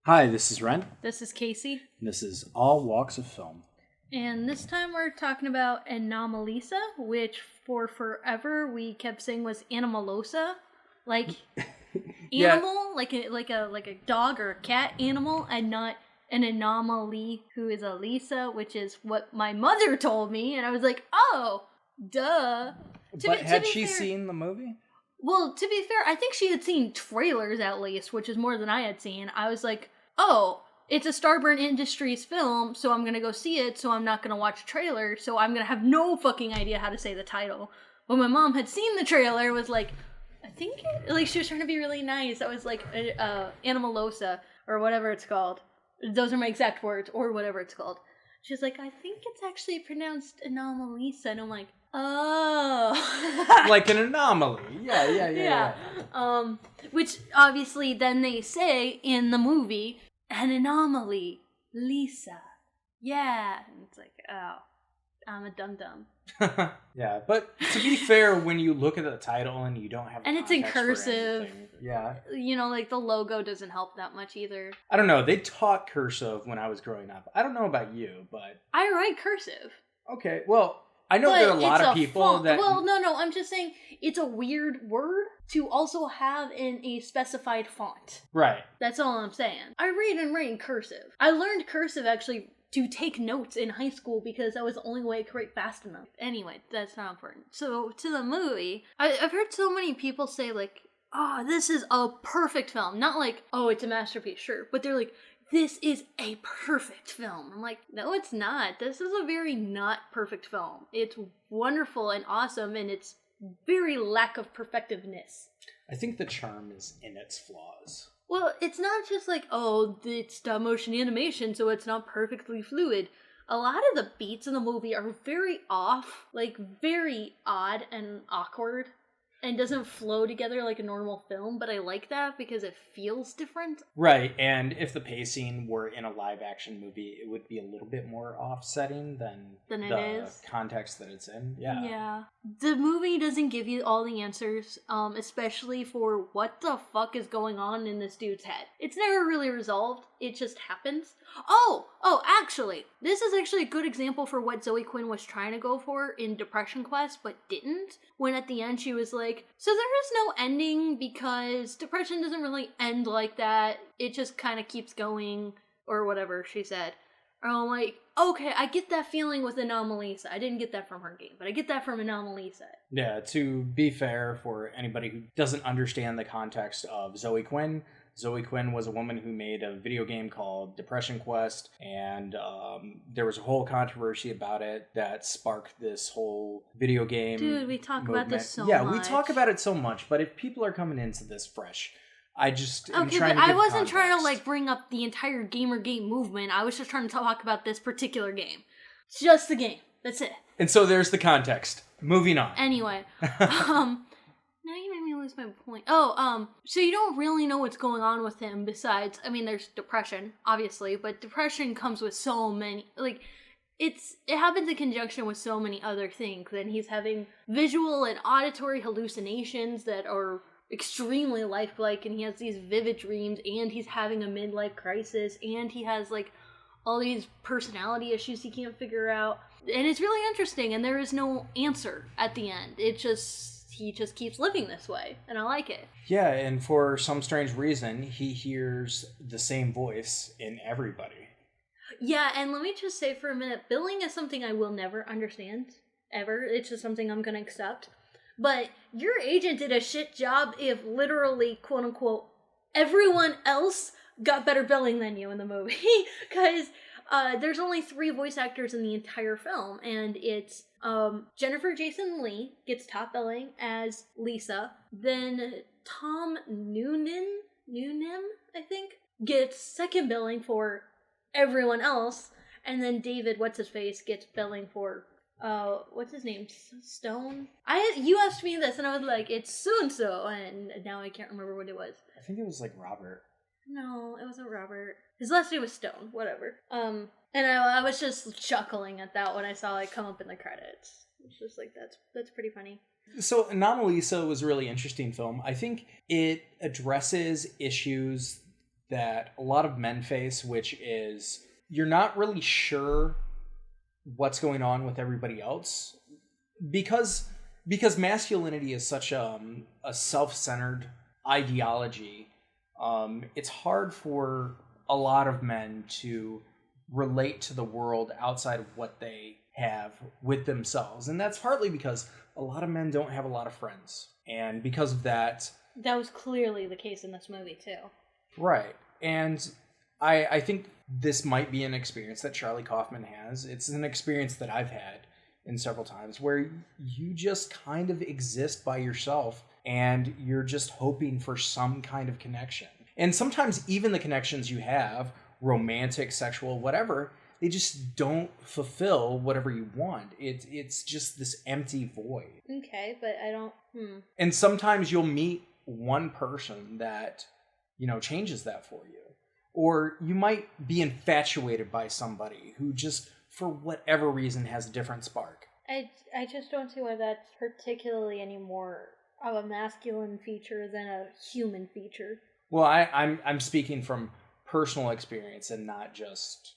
Hi, this is Ren. This is Casey. This is All Walks of Film. And this time we're talking about Anomalisa, which for forever we kept saying was Animalosa. Like animal, like a dog or a cat animal, and not an anomaly who is a Lisa, which is what my mother told me, and I was like, oh, duh. But had she seen the movie? Well, to be fair, I think she had seen trailers at least, which is more than I had seen. I was like, oh, it's a Starburn Industries film, so I'm gonna go see it, so I'm not gonna watch a trailer, so I'm gonna have no fucking idea how to say the title. But my mom had seen the trailer, was like, I think, like, she was trying to be really nice. I was like, Animalosa, or whatever it's called. Those are my exact words, or whatever it's called. She's like, I think it's actually pronounced Anomalisa, and I'm like, oh. Like an anomaly. Yeah. Which, obviously, then they say in the movie, an anomaly, Lisa. Yeah. And it's like, oh, I'm a dum-dum. Yeah, but to be fair, when you look at the title and you don't have and it's in cursive. Yeah. You know, like, the logo doesn't help that much either. I don't know. They taught cursive when I was growing up. I don't know about you, but... I write cursive. Okay, well... I know there are a lot of people that... Well, no, I'm just saying it's a weird word to also have in a specified font. Right. That's all I'm saying. I read and write in cursive. I learned cursive, actually, to take notes in high school because that was the only way I could write fast enough. Anyway, that's not important. So, to the movie, I've heard so many people say, like, oh, this is a perfect film. Not like, oh, it's a masterpiece, sure. But they're like, this is a perfect film. I'm like, no, it's not. This is a very not perfect film. It's wonderful and awesome, and it's very lack of perfectiveness. I think the charm is in its flaws. Well, it's not just like, oh, it's stop motion animation, so it's not perfectly fluid. A lot of the beats in the movie are very off, like very odd and awkward. And doesn't flow together like a normal film, but I like that because it feels different. Right, and if the pacing were in a live-action movie, it would be a little bit more offsetting than the context that it's in. Yeah. The movie doesn't give you all the answers, especially for what the fuck is going on in this dude's head. It's never really resolved. It just happens. Actually, this is actually a good example for what Zoe Quinn was trying to go for in Depression Quest, but didn't. When at the end she was like, so there is no ending because depression doesn't really end like that. It just kind of keeps going, or whatever she said. And I'm like, okay, I get that feeling with Anomalisa. I didn't get that from her game, but I get that from Anomalisa. Yeah, to be fair, for anybody who doesn't understand the context of Zoe Quinn was a woman who made a video game called Depression Quest, and there was a whole controversy about it that sparked this whole video game Dude, we talk movement. about this so much. Yeah, we talk about it so much, but if people are coming into this fresh, I just am okay, trying but to give I wasn't context. trying to like bring up the entire gamer game movement. I was just trying to talk about this particular game. It's just the game. That's it. And so there's the context. Moving on. Anyway, now you made me lose my point. So you don't really know what's going on with him besides, I mean, there's depression, obviously, but depression comes with so many, like, it happens in conjunction with so many other things, and he's having visual and auditory hallucinations that are extremely lifelike, and he has these vivid dreams, and he's having a midlife crisis, and he has, like, all these personality issues he can't figure out, and it's really interesting, and there is no answer at the end. He just keeps living this way, and I like it. Yeah, and for some strange reason, he hears the same voice in everybody. Yeah, and let me just say for a minute, billing is something I will never understand, ever. It's just something I'm gonna accept. But your agent did a shit job if literally, quote-unquote, everyone else got better billing than you in the movie. Because there's only 3 voice actors in the entire film, and it's Jennifer Jason Leigh gets top billing as Lisa, then Tom Noonan, I think, gets second billing for everyone else, and then David what's-his-face gets billing for what's his name, Stone? You asked me this and I was like, it's so-and-so, and now I can't remember what it was. I think it was like Robert. No, it wasn't Robert. His last name was Stone, whatever. And I was just chuckling at that when I saw it come up in the credits. It's just like, that's pretty funny. So Anomalisa was a really interesting film. I think it addresses issues that a lot of men face, which is you're not really sure what's going on with everybody else because masculinity is such a self-centered ideology. It's hard for a lot of men to relate to the world outside of what they have with themselves, and that's partly because a lot of men don't have a lot of friends, and because of that, that was clearly the case in this movie too. Right. And I think this might be an experience that Charlie Kaufman has. It's an experience that I've had in several times where you just kind of exist by yourself and you're just hoping for some kind of connection. And sometimes even the connections you have, romantic, sexual, whatever, they just don't fulfill whatever you want. It's just this empty void. Okay, but I don't... And sometimes you'll meet one person that, changes that for you. Or you might be infatuated by somebody who just, for whatever reason, has a different spark. I just don't see why that's particularly any more of a masculine feature than a human feature. Well, I'm speaking from personal experience and not just...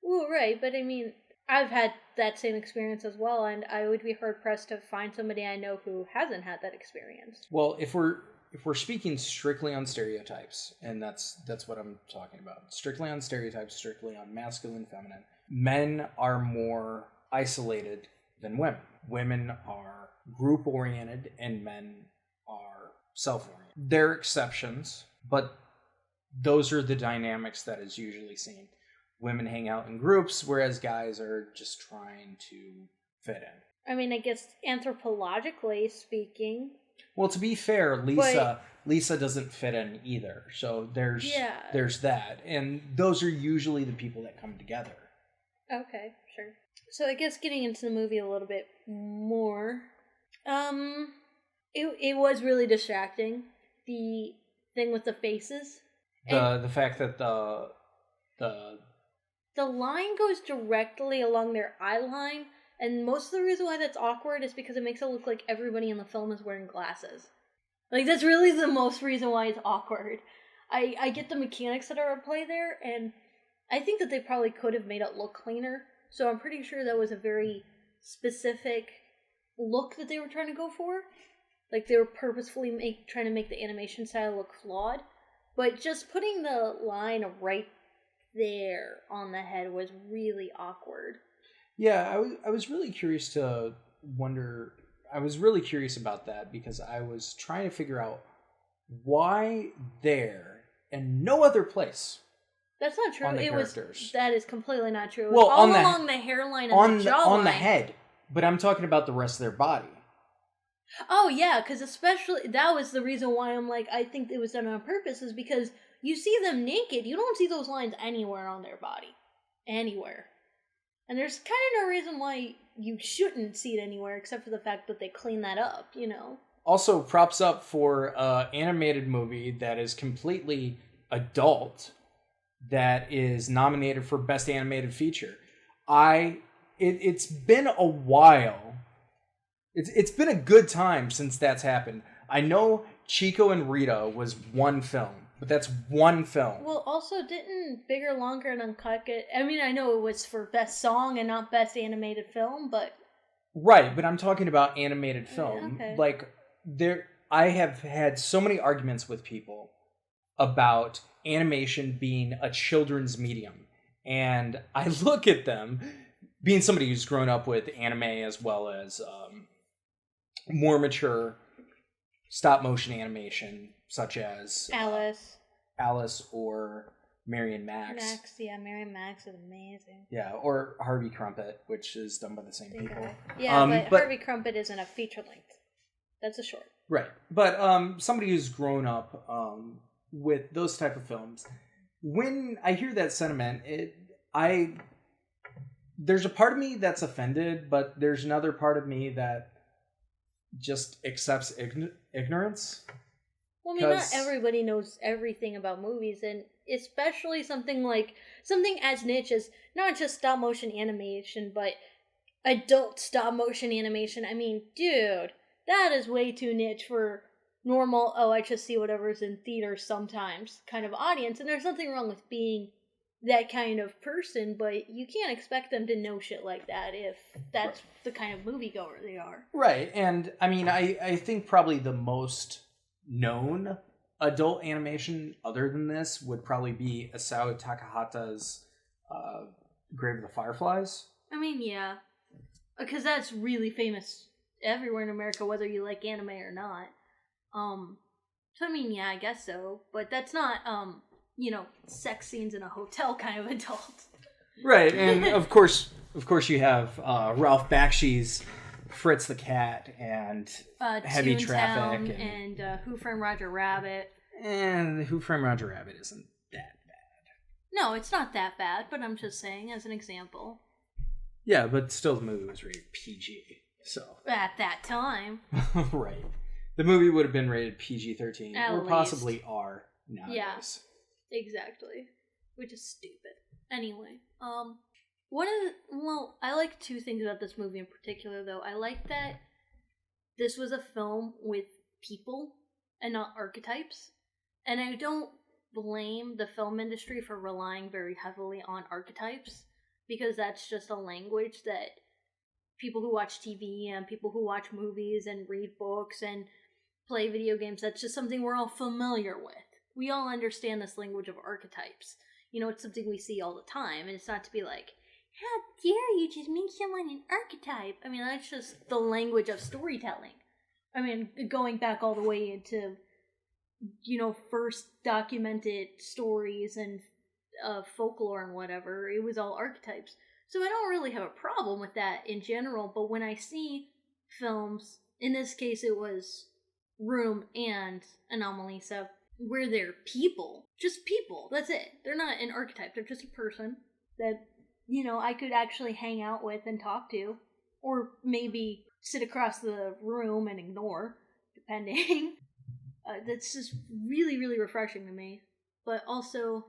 Well, right, but I mean, I've had that same experience as well, and I would be hard-pressed to find somebody I know who hasn't had that experience. Well, if we're speaking strictly on stereotypes, and that's what I'm talking about, strictly on stereotypes, strictly on masculine, feminine, men are more isolated than women. Women are group-oriented, and men are self-oriented. There are exceptions, but those are the dynamics that is usually seen. Women hang out in groups, whereas guys are just trying to fit in. I mean, I guess anthropologically speaking... Well, to be fair, Lisa doesn't fit in either. So there's that. And those are usually the people that come together. Okay, sure. So I guess getting into the movie a little bit more, it was really distracting. The thing with the faces. The fact that the line goes directly along their eye line, and most of the reason why that's awkward is because it makes it look like everybody in the film is wearing glasses. Like, that's really the most reason why it's awkward. I get the mechanics that are at play there, and I think that they probably could have made it look cleaner, so I'm pretty sure that was a very specific look that they were trying to go for. Like, they were purposefully trying to make the animation style look flawed, but just putting the line right there on the head was really awkward. Yeah, I was really curious to wonder... I was really curious about that because I was trying to figure out why there and no other place. That's not true. On the characters. That is completely not true. Well, all along the hairline and the jawline. On the head. But I'm talking about the rest of their body. Oh, yeah, because especially... That was the reason why I'm like, I think it was done on purpose, is because you see them naked. You don't see those lines anywhere on their body. Anywhere. And there's kind of no reason why you shouldn't see it anywhere, except for the fact that they clean that up, Also, props up for an animated movie that is completely adult, that is nominated for Best Animated Feature. It's been a while. It's been a good time since that's happened. I know Chico and Rita was one film, but that's one film. Well, also, didn't Bigger, Longer, and Uncut get... I mean, I know it was for Best Song and not Best Animated Film, but... Right, but I'm talking about animated film. Yeah, okay. Like, I have had so many arguments with people about animation being a children's medium. And I look at them, being somebody who's grown up with anime as well as more mature stop-motion animation, such as... Alice or Mary and Max. Mary and Max is amazing. Yeah, or Harvey Crumpet, which is done by the same people. Yeah, but Harvey Crumpet isn't a feature length. That's a short. Right. But somebody who's grown up with those type of films, when I hear that sentiment, there's a part of me that's offended, but there's another part of me that just accepts ignorance. Well, I mean, not everybody knows everything about movies, and especially something as niche as not just stop-motion animation, but adult stop-motion animation. I mean, dude, that is way too niche for normal, oh, I just see whatever's in theaters sometimes kind of audience. And there's nothing wrong with being that kind of person, but you can't expect them to know shit like that if that's the kind of moviegoer they are. Right, and I mean, I think probably the most known adult animation other than this would probably be Isao Takahata's Grave of the Fireflies. I mean, yeah. Because that's really famous everywhere in America, whether you like anime or not. So I mean, yeah, I guess so. But that's not, sex scenes in a hotel kind of adult. Right, and of course you have Ralph Bakshi's Fritz the Cat and Heavy Traffic and Who Framed Roger Rabbit. And Who Framed Roger Rabbit isn't that bad. No, it's not that bad, but I'm just saying as an example. Yeah, but still the movie was rated PG, so. At that time. Right. The movie would have been rated PG-13, At or least. possibly R nowadays. Yeah, exactly. Which is stupid. Anyway, I like two things about this movie in particular, though. I like that this was a film with people and not archetypes. And I don't blame the film industry for relying very heavily on archetypes, because that's just a language that people who watch TV and people who watch movies and read books and play video games, that's just something we're all familiar with. We all understand this language of archetypes. It's something we see all the time, and it's not to be like, how dare you just make someone an archetype? I mean, that's just the language of storytelling. I mean, going back all the way into, first documented stories and folklore and whatever, it was all archetypes. So I don't really have a problem with that in general, but when I see films, in this case it was Room and Anomalisa, where they're people, just people, that's it. They're not an archetype, they're just a person that, I could actually hang out with and talk to, or maybe sit across the room and ignore, depending. That's just really, really refreshing to me. But also,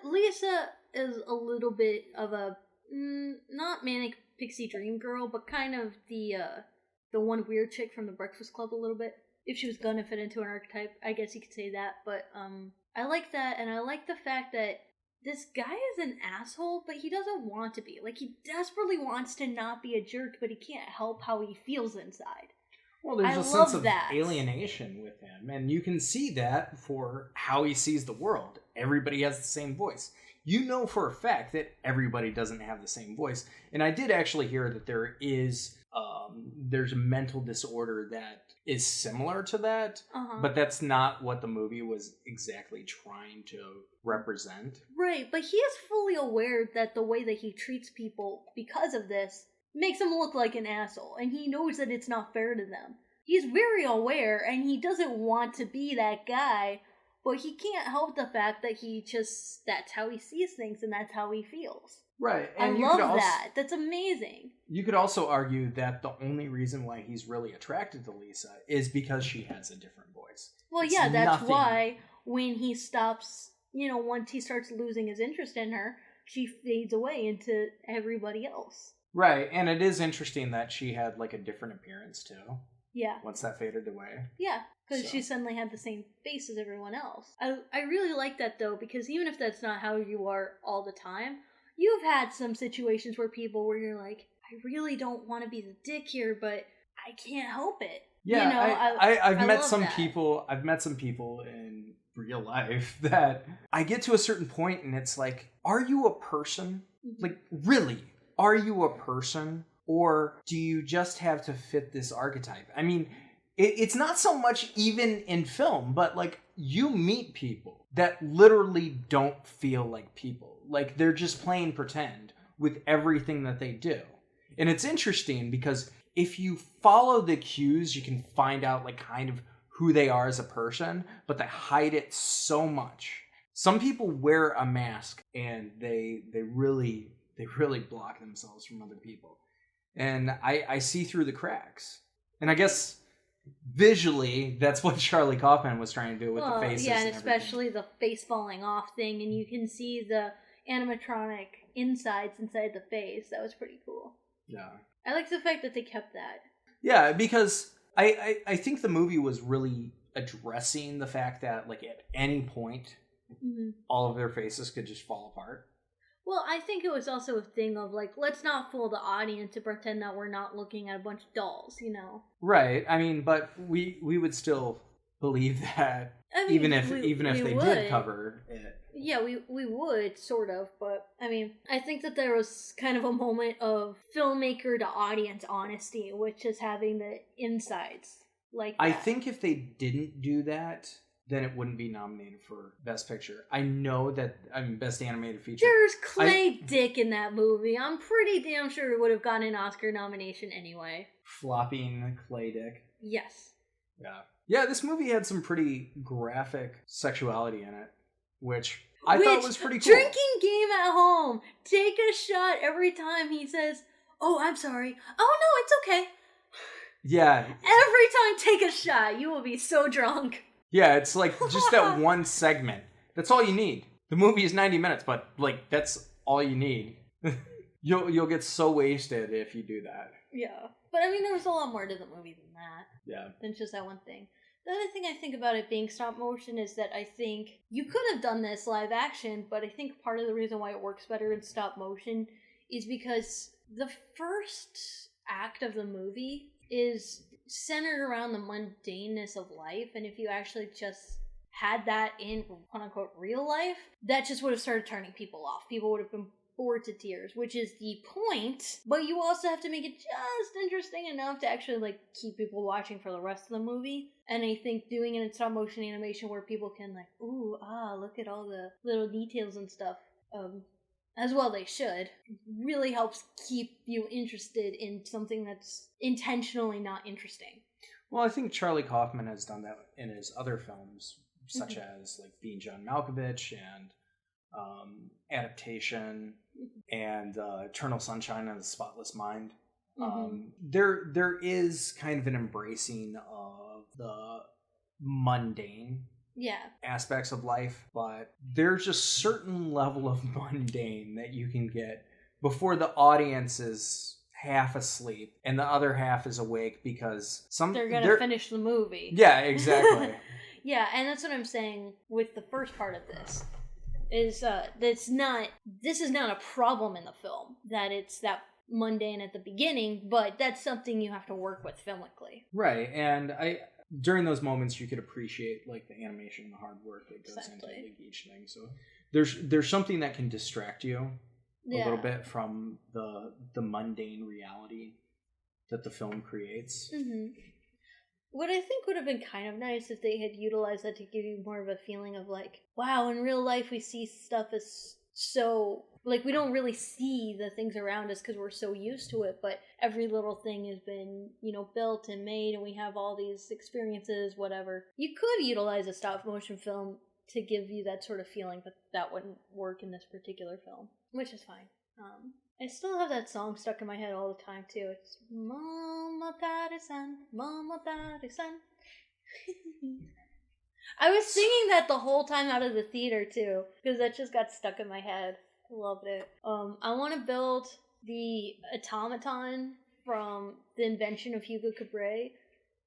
Lisa is a little bit of a, not manic pixie dream girl, but kind of the one weird chick from the Breakfast Club a little bit. If she was gonna fit into an archetype, I guess you could say that. But I like that, and I like the fact that this guy is an asshole, but he doesn't want to be. Like, he desperately wants to not be a jerk, but he can't help how he feels inside. Well, there's a sense of alienation with him, and you can see that for how he sees the world. Everybody has the same voice. You know for a fact that everybody doesn't have the same voice. And I did actually hear that there's a mental disorder that is similar to that, but that's not what the movie was exactly trying to represent. Right, but he is fully aware that the way that he treats people because of this makes him look like an asshole, and he knows that it's not fair to them. He's very aware, and he doesn't want to be that guy, but he can't help the fact that that's how he sees things, and that's how he feels. Right. And I love that. That's amazing. You could also argue that the only reason why he's really attracted to Lisa is because she has a different voice. Well, yeah, that's why when he stops, once he starts losing his interest in her, she fades away into everybody else. Right, and it is interesting that she had, like, a different appearance, too. Yeah. Once that faded away. Yeah, because she suddenly had the same face as everyone else. I really like that, though, because even if that's not how you are all the time, you've had some situations where you're like, I really don't want to be the dick here, but I can't help it. Yeah, I've met some people. I've met some people in real life that I get to a certain point and it's like, are you a person? Mm-hmm. Like, really? Are you a person? Or do you just have to fit this archetype? I mean, it's not so much even in film, but like you meet people that literally don't feel like people. Like they're just playing pretend with everything that they do. And it's interesting because if you follow the cues, you can find out like kind of who they are as a person, but they hide it so much. Some people wear a mask and they really block themselves from other people. And I see through the cracks. And I guess visually, that's what Charlie Kaufman was trying to do with the faces. Yeah, and especially the face falling off thing, and you can see the animatronic insides inside the face. That was pretty cool. Yeah. I like the fact that they kept that. Yeah, because I think the movie was really addressing the fact that, like, at any point, all of their faces could just fall apart. Well, I think it was also a thing of, like, let's not fool the audience to pretend that we're not looking at a bunch of dolls, you know? Right. I mean, but we would still believe that, I mean, even if they did cover it. Yeah, we would, sort of, but, I mean, I think that there was kind of a moment of filmmaker to audience honesty, which is having the insides like that. I think if they didn't do that, then it wouldn't be nominated for Best Picture. I know that, I mean, Best Animated Feature. There's clay dick in that movie. I'm pretty damn sure it would have gotten an Oscar nomination anyway. Flopping clay dick. Yes. Yeah. Yeah, this movie had some pretty graphic sexuality in it, which I thought was pretty cool. Drinking game at home. Take a shot every time he says, "Oh, I'm sorry. Oh, no, it's okay." Yeah. Every time, take a shot. You will be so drunk. Yeah, it's like just that one segment. That's all you need. The movie is 90 minutes, but, like, that's all you need. You'll get so wasted if you do that. Yeah. But, I mean, there was a lot more to the movie than that. Yeah. Than just that one thing. The other thing I think about it being stop motion is that I think you could have done this live action, but I think part of the reason why it works better in stop motion is because the first act of the movie is centered around the mundaneness of life, and if you actually just had that in quote-unquote real life, that just would have started turning people off. People would have been bored to tears, which is the point, but you also have to make it just interesting enough to actually, like, keep people watching for the rest of the movie. And I think doing it in stop motion animation where people can, like, ooh, look at all the little details and stuff, as well they should, really helps keep you interested in something that's intentionally not interesting. Well, I think Charlie Kaufman has done that in his other films, such as, like, Being John Malkovich and Adaptation and Eternal Sunshine of the Spotless Mind. There is kind of an embracing of the mundane aspects of life, but there's just certain level of mundane that you can get before the audience is half asleep and the other half is awake because they're gonna finish the movie. Yeah, exactly. Yeah, and that's what I'm saying with the first part of this. Is this is not a problem in the film, that it's that mundane at the beginning, but that's something you have to work with filmically. Right, and during those moments you could appreciate, like, the animation and the hard work that goes into, like, each thing. So there's something that can distract you a little bit from the mundane reality that the film creates. What I think would have been kind of nice if they had utilized that to give you more of a feeling of, like, wow, in real life we see stuff as so, like, we don't really see the things around us because we're so used to it, but every little thing has been, you know, built and made, and we have all these experiences, whatever. You could utilize a stop motion film to give you that sort of feeling, but that wouldn't work in this particular film, which is fine. I still have that song stuck in my head all the time, too. It's Mama Patterson, Mama Patterson. I was singing that the whole time out of the theater, too, because that just got stuck in my head. I loved it. I want to build the automaton from The Invention of Hugo Cabret,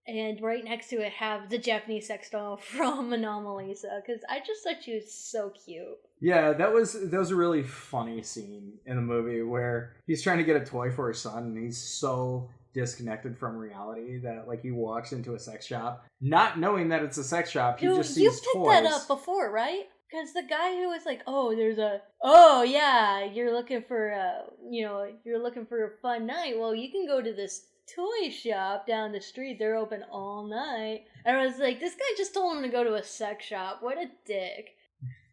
and right next to it have the Japanese sex doll from Anomalisa, because I just thought she was so cute. Yeah, that was a really funny scene in the movie where he's trying to get a toy for his son, and he's so disconnected from reality that, like, he walks into a sex shop, not knowing that it's a sex shop. He just sees toys. You picked that up before, right? Because the guy who was like, you're looking for a fun night. Well, you can go to this toy shop down the street. They're open all night. And I was like, this guy just told him to go to a sex shop. What a dick.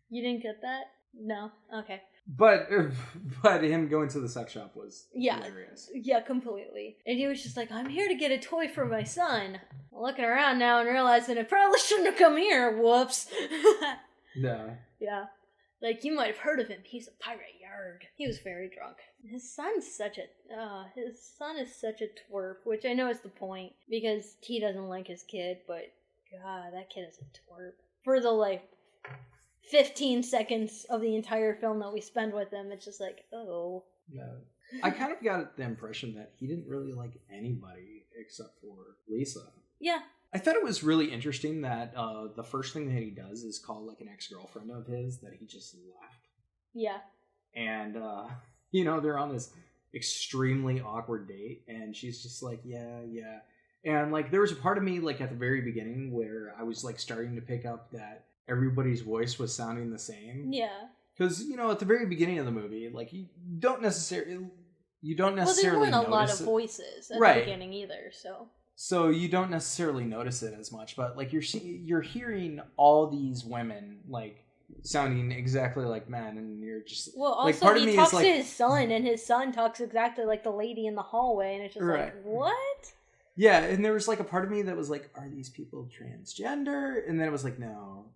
You didn't get that? No? Okay. But him going to the sex shop was hilarious. Yeah, completely. And he was just like, I'm here to get a toy for my son. I'm looking around now and realizing I probably shouldn't have come here. Whoops. Yeah. Yeah. Like, you might have heard of him. He's a pirate. Yarg. He was very drunk. His son is such a twerp, which I know is the point, because he doesn't like his kid, but God, that kid is a twerp. For the, like, 15 seconds of the entire film that we spend with him, it's just like, oh. Yeah. I kind of got the impression that he didn't really like anybody except for Lisa. Yeah. I thought it was really interesting that the first thing that he does is call like an ex-girlfriend of his that he just left. Yeah. And, you know, they're on this extremely awkward date, and she's just like, yeah. And, like, there was a part of me, like, at the very beginning where I was, like, starting to pick up that everybody's voice was sounding the same. Yeah. Because, you know, at the very beginning of the movie, like, you don't necessarily Well, there weren't a lot of it. voices at the beginning either, so... So you don't necessarily notice it as much, but, like, you're hearing all these women, like, sounding exactly like men, and you're just well. Also, like, part of he me talks is like, to his son, and his son talks exactly like the lady in the hallway, and it's just like, what? Yeah, and there was like a part of me that was like, are these people transgender? And then it was like, no,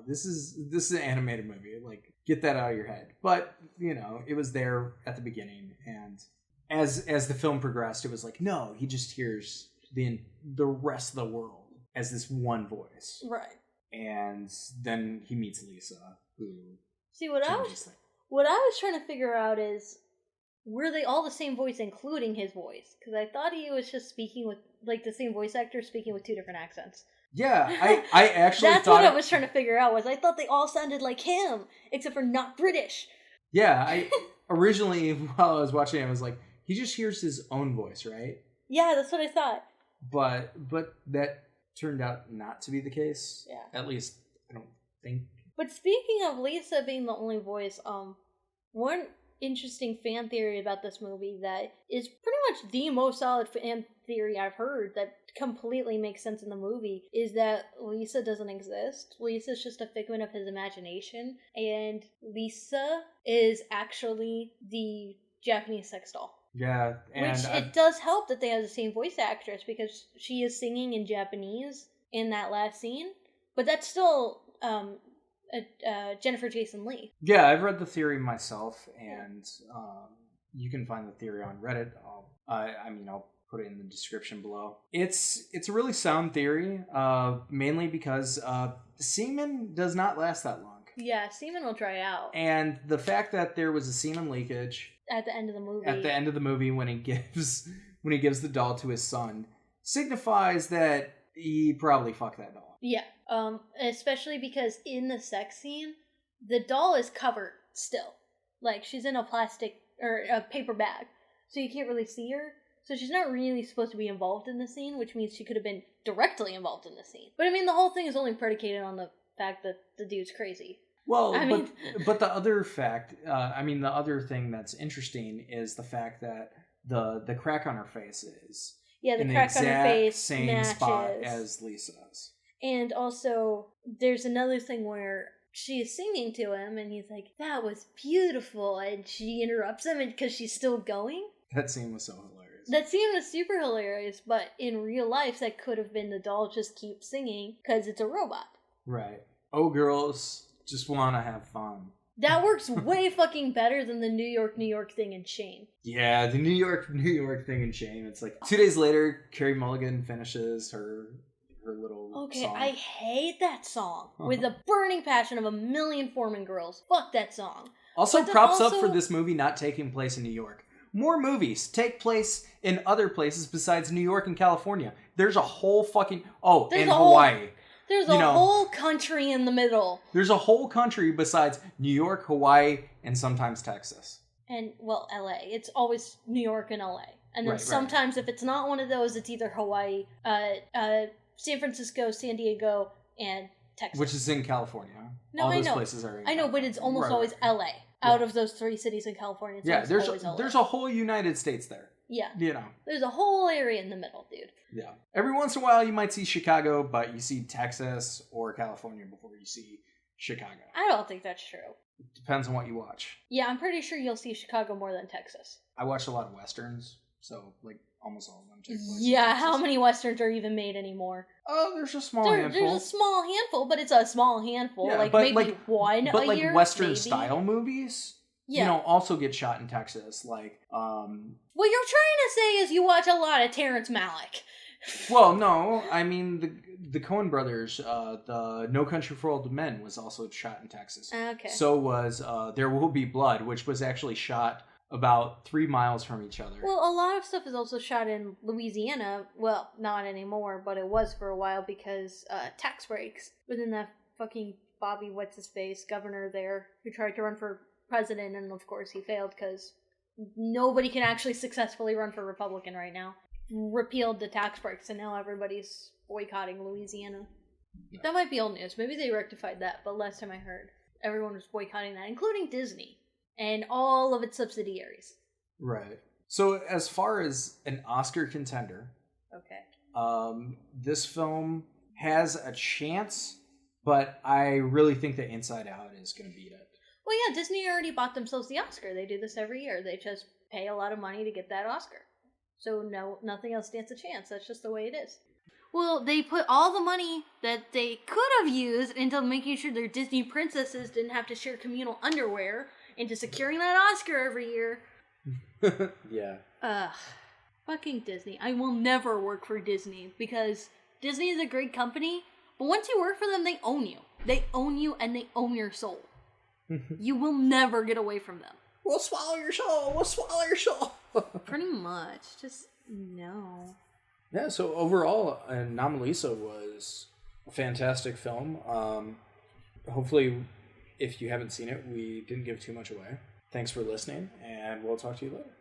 this is an animated movie. Like, get that out of your head. But you know, it was there at the beginning, and as the film progressed, it was like, no, he just hears the rest of the world as this one voice, right? And then he meets Lisa, who what I was trying to figure out is, were they all the same voice, including his voice? Because I thought he was just speaking with, like, the same voice actor speaking with two different accents. Yeah, I actually That's what I was trying to figure out, was I thought they all sounded like him, except for not British. Yeah, I originally, while I was watching it, I was like, he just hears his own voice, right? Yeah, that's what I thought. But that turned out not to be the case. Yeah. At least, I don't think. But speaking of Lisa being the only voice, one interesting fan theory about this movie that is pretty much the most solid fan theory I've heard that completely makes sense in the movie is that Lisa doesn't exist. Lisa's just a figment of his imagination, and Lisa is actually the Japanese sex doll. Yeah, and it does help that they have the same voice actress, because she is singing in Japanese in that last scene, but that's still Jennifer Jason Leigh. Yeah, I've read the theory myself, and you can find the theory on Reddit. I'll put it in the description below. It's a really sound theory, mainly because semen does not last that long. Yeah, semen will dry out. And the fact that there was a semen leakage at the end of the movie. At the end of the movie, when he gives the doll to his son, signifies that he probably fucked that doll. Yeah. Especially because in the sex scene, the doll is covered still. Like, she's in a plastic or a paper bag, so you can't really see her. So she's not really supposed to be involved in the scene, which means she could have been directly involved in the scene. But I mean, the whole thing is only predicated on the fact that the dude's crazy. Well, but the other fact, the other thing that's interesting is the fact that the crack on her face is the crack on her face same matches. Spot as Lisa's. And also, there's another thing where she is singing to him, and he's like, "That was beautiful," and she interrupts him because she's still going. That scene was so hilarious. That scene was super hilarious, but in real life, that could have been the doll just keep singing because it's a robot. Right. Oh, girls just want to have fun. That works way fucking better than the New York thing in Shame. Yeah, the New York thing in Shame. It's like 2 days later, Carey Mulligan finishes her little song. I hate that song with the burning passion of 1,000,000 Foreman girls. Fuck that song. Also, props up for this movie not taking place in New York. More movies take place in other places besides New York and California. There's a whole fucking... Hawaii. There's a whole country in the middle. There's a whole country besides New York, Hawaii, and sometimes Texas. And, well, LA. It's always New York and LA. And then sometimes if it's not one of those, it's either Hawaii, San Francisco, San Diego, and Texas. Which is in California. No, All I those know. places are in I know, but it's almost always LA. Out of those 3 cities in California, it's there's a whole United States there. Yeah. You know. There's a whole area in the middle, dude. Yeah. Every once in a while you might see Chicago, but you see Texas or California before you see Chicago. I don't think that's true. It depends on what you watch. Yeah, I'm pretty sure you'll see Chicago more than Texas. I watched a lot of Westerns, so, like, almost all of them take place. Yeah, how many Westerns are even made anymore? Oh, there's a small handful. There's a small handful, but it's a small handful. Yeah, maybe one a year. But, Western-style movies... Yeah. Also get shot in Texas, like, What you're trying to say is you watch a lot of Terrence Malick. Well, no, I mean, the Coen brothers, the No Country for Old Men was also shot in Texas. Okay. So was There Will Be Blood, which was actually shot about 3 miles from each other. Well, a lot of stuff is also shot in Louisiana. Well, not anymore, but it was for a while because tax breaks within that fucking Bobby what's-his-face governor there who tried to run for president, and of course he failed because nobody can actually successfully run for Republican right now. Repealed the tax breaks, and now everybody's boycotting Louisiana. That might be old news. Maybe they rectified that, but last time I heard, everyone was boycotting that, including Disney and all of its subsidiaries. Right. So as far as an Oscar contender, okay, this film has a chance, but I really think that Inside Out is going to beat it. Well, yeah, Disney already bought themselves the Oscar. They do this every year. They just pay a lot of money to get that Oscar. So no, nothing else stands a chance. That's just the way it is. Well, they put all the money that they could have used into making sure their Disney princesses didn't have to share communal underwear into securing that Oscar every year. Yeah. Ugh. Fucking Disney. I will never work for Disney because Disney is a great company, but once you work for them, they own you. They own you and they own your soul. You will never get away from them. We'll swallow your soul. We'll swallow your soul. Pretty much. Just no. Yeah, so overall, Anomalisa was a fantastic film. Hopefully, if you haven't seen it, we didn't give too much away. Thanks for listening, and we'll talk to you later.